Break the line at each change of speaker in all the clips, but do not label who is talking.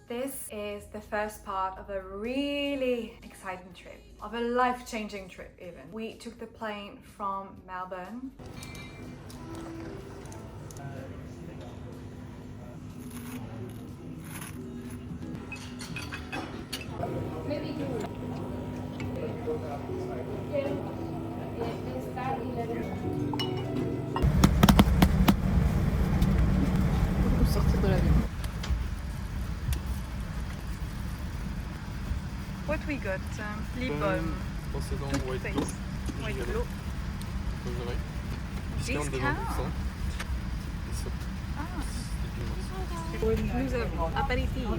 This is the first part of a really exciting trip, of a life-changing trip even. We took the plane from Melbourne.
Maybe do. Yeah. They start 11.
Sortir de l'avion.
What we got? Lip balm.
Possédant white
Toothpaste.
glow.
White glow. Discount.
Nous avons aperitivo,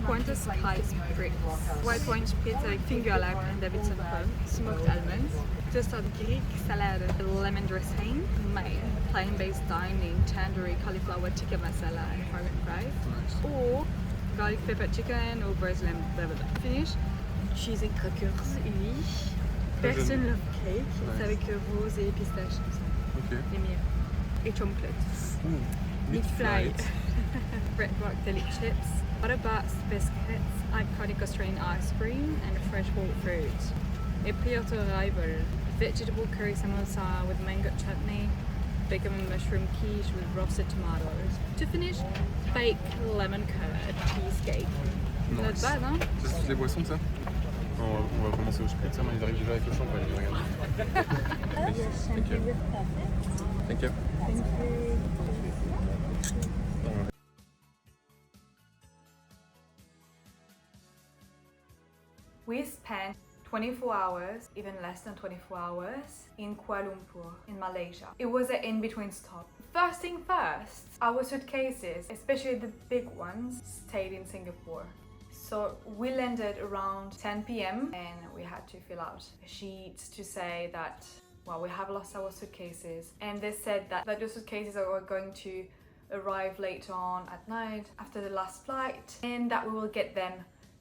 Qantas Spice Bricks, white wine spritz avec finger lime and Davidson plum, smoked almonds, toasted Greek salad with lemon dressing, main, plain-based dining, tandoori cauliflower tikka masala and garlic fries, or garlic pepper chicken or braised lamb blah blah blah. Finish, cheese and crackers unis, person love cake, c'est avec rose et pistache tout ça.
Ok.
Les meilleurs. Et chocolate. Meat fly. Red rock deli chips, butter bars, biscuits, iconic Australian ice cream, and fresh whole fruit. A prior to arrival, vegetable curry samosa with mango chutney, bacon and mushroom quiche with roasted tomatoes. To finish, baked lemon curd cheesecake. Not bad, hein?
C'est toutes les boissons, ça? On va commencer au spritz, mais ils arrivent déjà avec le champagne, regarde. Thank you. Thank you.
Thank you.
We spent 24 hours, even less than 24 hours, in Kuala Lumpur, in Malaysia. It was an in-between stop. First thing first, our suitcases, especially the big ones, stayed in Singapore. So we landed around 10 p.m. and we had to fill out a sheet to say that, well, we have lost our suitcases. And they said that the suitcases are going to arrive later on at night after the last flight, and that we will get them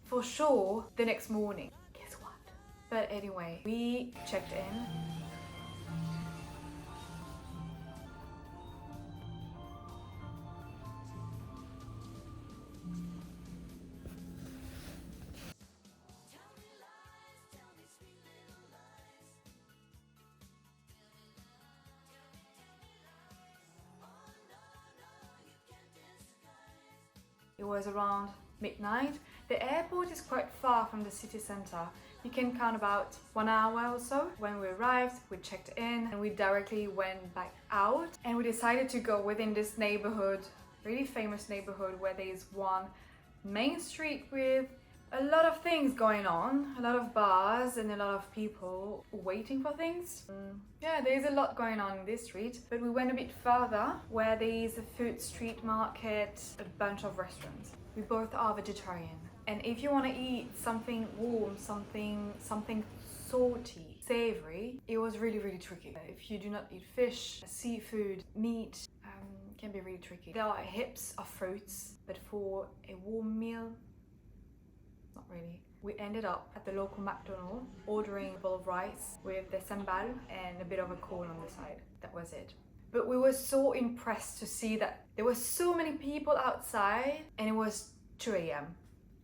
for sure the next morning. Guess what? But anyway, we checked in. It was around midnight. The airport is quite far from the city center. You can count about 1 hour or so. When we arrived, we checked in and we directly went back out, and we decided to go within this neighborhood, really famous neighborhood, where there is one main street with a lot of things going on, a lot of bars and a lot of people waiting for things. Yeah, there is a lot going on in this street, but we went a bit further where there is a food street market, a bunch of restaurants. We both are vegetarian, and if you want to eat something warm, something salty, savory, it was really tricky. If you do not eat fish, seafood, meat, can be really tricky. There are heaps of fruits, but for a warm meal, not really. We ended up at the local McDonald's ordering a bowl of rice with the sambal and a bit of a corn on the side. That was it. But we were so impressed to see that there were so many people outside, and it was 2 a.m.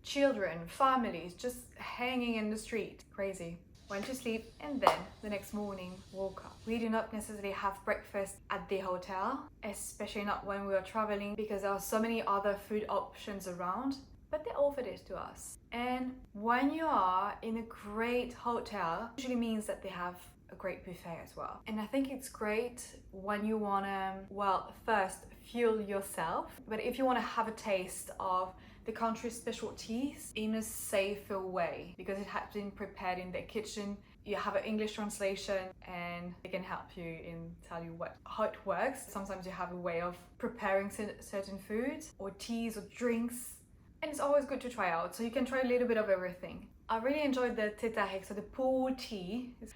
Children, families just hanging in the street. Crazy. Went to sleep, and then the next morning woke up. We do not necessarily have breakfast at the hotel, especially not when we are traveling, because there are so many other food options around, but they offered it to us. And when you are in a great hotel, it usually means that they have a great buffet as well. And I think it's great when you wanna, well, first fuel yourself, but if you wanna have a taste of the country's specialties in a safer way, because it has been prepared in their kitchen. You have an English translation and they can help you and tell you how it works. Sometimes you have a way of preparing certain foods or teas or drinks, and it's always good to try out, so you can try a little bit of everything. I really enjoyed the teh tarik, so the pool tea. It's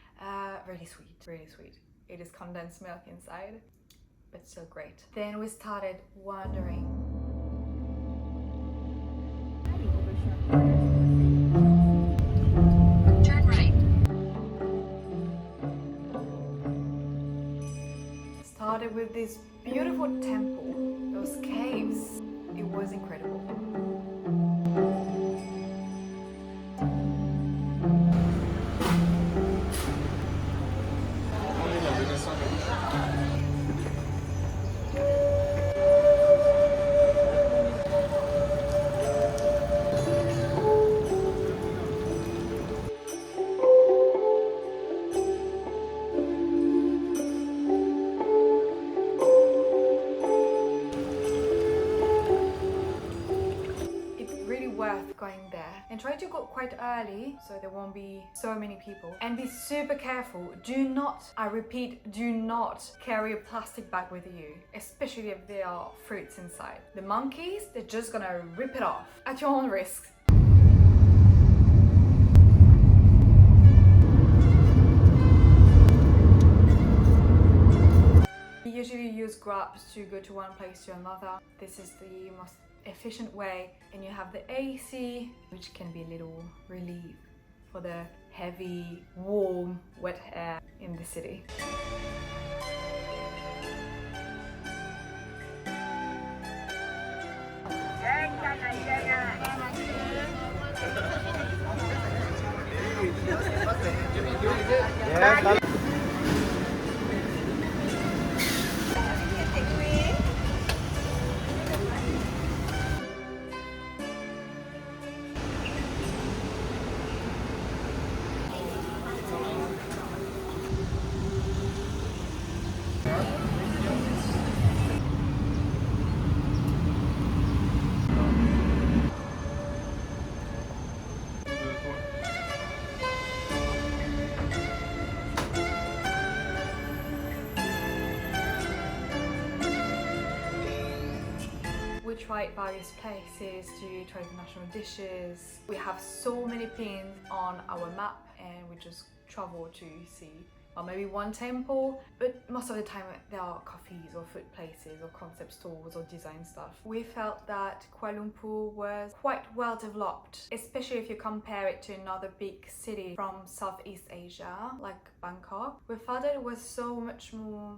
really sweet. It is condensed milk inside, but still great. Then we started wandering. and try to go quite early so there won't be so many people. And be super careful. Do not, I repeat, do not carry a plastic bag with you, especially if there are fruits inside. The monkeys, they're just gonna rip it off at your own risk. We usually use Grabs to go to one place to another. This is the most efficient way, and you have the AC, which can be a little relief for the heavy, warm, wet air in the city. We tried various places to try the national dishes. We have so many pins on our map and we just travel to see or maybe one temple, but most of the time there are cafes or food places or concept stores or design stuff. We felt that Kuala Lumpur was quite well developed, especially if you compare it to another big city from Southeast Asia like Bangkok. We felt that it was so much more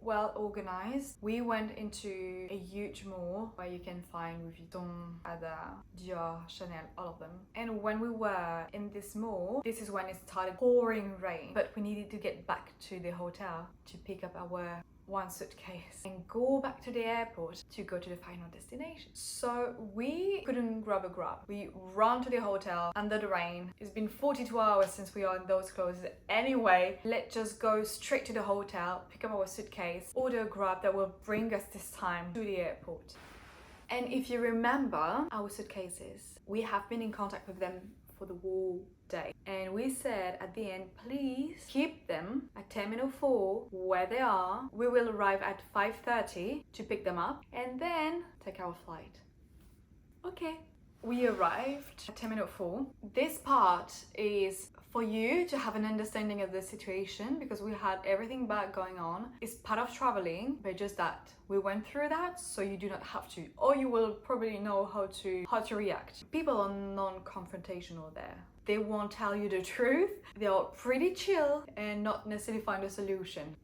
well organized. We went into a huge mall where you can find Louis Vuitton, Prada, Dior, Chanel, all of them. And when we were in this mall, this is when it started pouring rain, but we needed to get back to the hotel to pick up our one suitcase and go back to the airport to go to the final destination. So we couldn't grab a Grab. We ran to the hotel under the rain. It's been 42 hours since we are in those clothes anyway. Let's just go straight to the hotel, pick up our suitcase, order a Grab that will bring us this time to the airport. And if you remember our suitcases, we have been in contact with them for the whole day, and we said at the end, please keep them at Terminal 4 where they are. We will arrive at 5:30 to pick them up and then take our flight. Okay, we arrived at Terminal 4. This part is for you to have an understanding of the situation because we had everything bad going on. It's part of traveling, but just that we went through that, so you do not have to, or you will probably know how to react. People are non-confrontational there. They won't tell you the truth. They are pretty chill and not necessarily find a solution.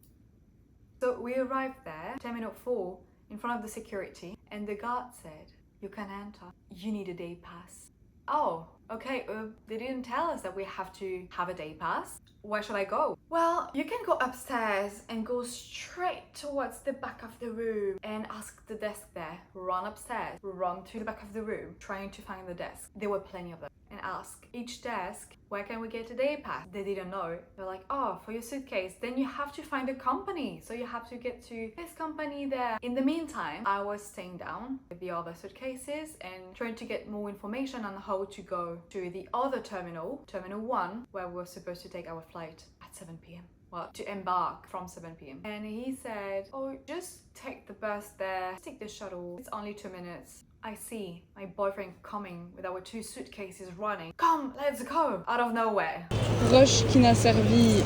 So we arrived there, Terminal 4, in front of the security, and the guard said, you can enter. You need a day pass. Oh, okay, they didn't tell us that we have to have a day pass. Where should I go? Well, you can go upstairs and go straight towards the back of the room and ask the desk there. Run upstairs, run to the back of the room, trying to find the desk. There were plenty of them. And ask each desk, where can we get a day pass? They didn't know. They're like, oh, for your suitcase, then you have to find a company. So you have to get to this company there. In the meantime, I was staying down with the other suitcases and trying to get more information on how to go to the other terminal, Terminal 1, where we were supposed to take our flight at 7 p.m. Well, to embark from 7 p.m. And he said, oh, just take the bus there, take the shuttle. It's only 2 minutes. I see my boyfriend coming with our 2 suitcases running. Come, let's go! Out of nowhere.
Rush qui n'a servi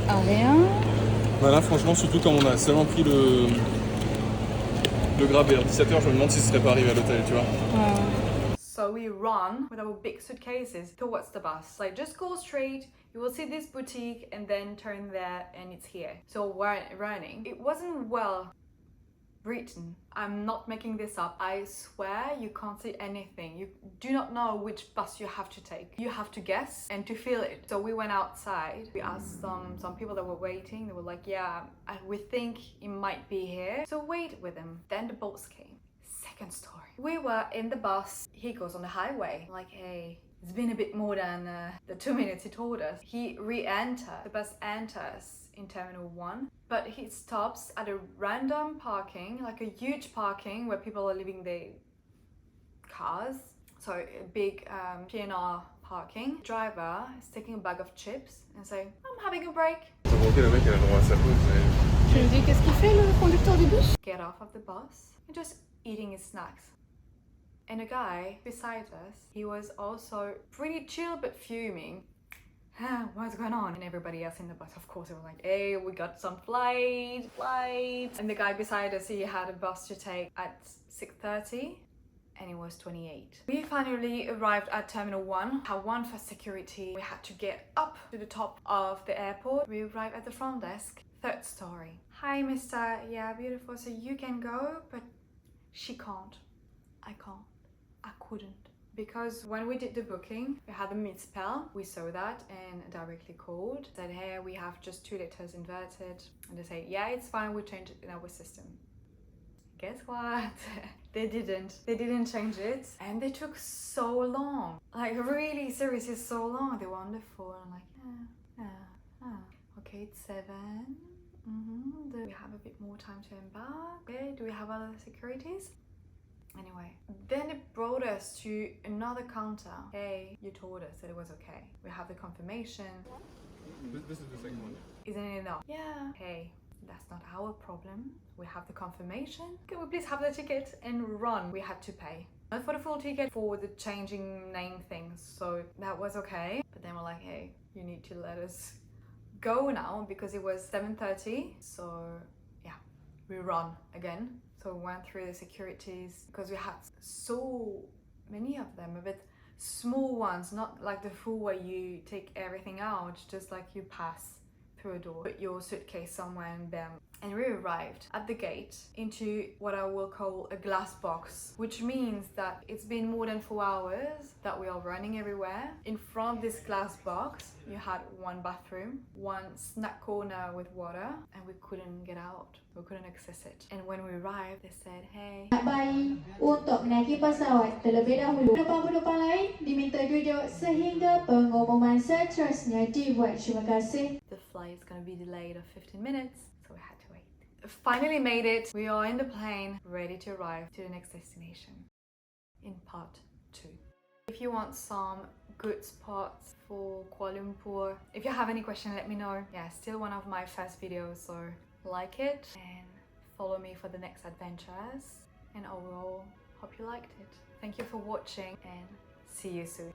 à rien.
Voilà, franchement, surtout quand on a seulement pris le Grab vers 17h, je me demande si ce serait pas arrivé à l'hôtel, tu vois.
So we run with our big suitcases towards the bus. Like, just go straight, you will see this boutique and then turn there and it's here. So we're running. It wasn't well written. I'm not making this up. I swear you can't see anything. You do not know which bus you have to take. You have to guess and to feel it. So we went outside. We asked some people that were waiting. They were like, yeah, we think it might be here. So wait with them. Then the bus came. Second story. We were in the bus. He goes on the highway. I'm like, hey, it's been a bit more than the 2 minutes he told us. He re-enters. The bus enters in Terminal 1, but he stops at a random parking, like a huge parking where people are leaving their cars. So a big P&R parking. Driver is taking a bag of chips and saying, I'm having a break.
Ok, le mec il a le droit à sa pause, mais...
Tu me dis qu'est-ce qu'il fait le conducteur du bus?
Get off of the bus and just eating his snacks. And a guy beside us, he was also pretty chill but fuming. What's going on? And everybody else in the bus, of course, they were like, hey, we got some flights. And the guy beside us, he had a bus to take at 6:30 and it was 28. We finally arrived at Terminal 1. Had one for security. We had to get up to the top of the airport. We arrived at the front desk, 3rd story. Hi, mister. Yeah, beautiful. So you can go, but she can't. I can't. I couldn't. Because when we did the booking, we had a mid-spell. We saw that and directly called. Said, hey, we have just 2 letters inverted. And they say, yeah, it's fine, we changed it in our system. Guess what? They didn't change it. And they took so long. Like really, seriously, so long. They were on the phone. I'm like, okay, it's 7. Do we have a bit more time to embark? Okay, do we have other securities? Anyway, then it brought us to another counter. Hey, you told us that it was okay. We have the confirmation.
This is the second one.
Isn't it enough? Yeah. Hey, that's not our problem. We have the confirmation. Can we please have the ticket and run? We had to pay. Not for the full ticket, for the changing name things. So that was okay. But then we're like, hey, you need to let us go now because it was 7:30. So yeah, we run again. So we went through the securities because we had so many of them, a bit small ones, not like the full where you take everything out, just like you pass through a door, put your suitcase somewhere and bam. And we arrived at the gate into what I will call a glass box, which means that it's been more than 4 hours that we are running everywhere. In front of this glass box, you had 1 bathroom, 1 snack corner with water, and we couldn't get out. We couldn't access it. And when we arrived, they said, hey,
Bayi untuk menaiki pesawat terlebih dahulu. Penumpang-penumpang lain diminta duduk sehingga pengumuman seterusnya dibuat. Terima kasih.
the flight is gonna be delayed of 15 minutes, so we had to wait. Finally made it. We are in the plane, ready to arrive to the next destination in part 2. If you want some good spots for Kuala Lumpur, if you have any question, let me know. Yeah, still one of my first videos, so like it and follow me for the next adventures. And overall, hope you liked it. Thank you for watching and see you soon.